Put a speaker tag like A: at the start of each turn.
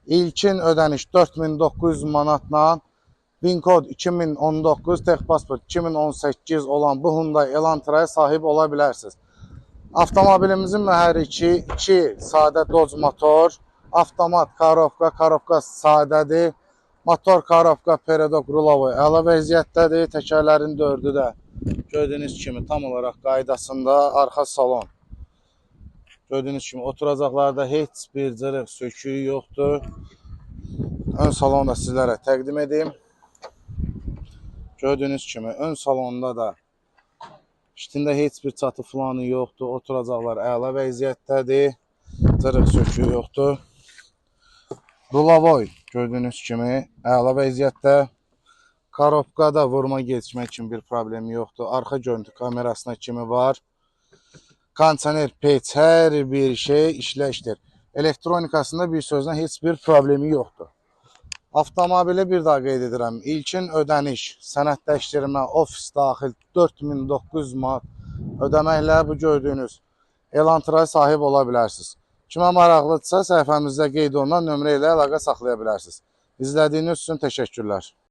A: İlkin ödəniş 4900 manatla, VIN-kod 2019, Texpasport 2018 olan bu Hyundai Elantra'ya sahib ola bilərsiniz. Avtomobilimizin mühərriki 2 sadə Dodge motor, avtomat korobka sadədir. Motor korobka Peredok Rulavoy əla vəziyyətdədir. Təkərlərin 4-ü də gördüyünüz kimi tam olaraq qaydasında. Arxa salon gördüyünüz kimi oturacaqlarda heç bir cırıq söküyü yoxdur. Ön salonu da sizlərə təqdim edeyim. Gördüyünüz kimi ön salonda da İçində heç bir çatı filanı yoxdur. Oturacaqlar əla vəziyyətdədir. Cırıq söküyü yoxdur. Rulavoy gördüyünüz kimi əla vəziyyətdə. Korobkada vurma geçmək üçün bir problemi yoxdur. Arxa görüntü kamerasına kimi var. Kondisioner, peç, hər bir şey işləkdir. Elektronikasında bir sözlə heç bir problemi yoxdur. Avtomobili bir daha qeyd edirəm. İlkin ödəniş, sənədləşdirmə, ofis daxil 4900 manat ödəməklə bu gördüyünüz Elantra'ya sahib ola bilərsiniz. Kimə maraqlıdırsa səhifəmizdə qeyd olunan nömrə ilə əlaqə saxlaya bilərsiniz. İzlədiyiniz üçün təşəkkürlər.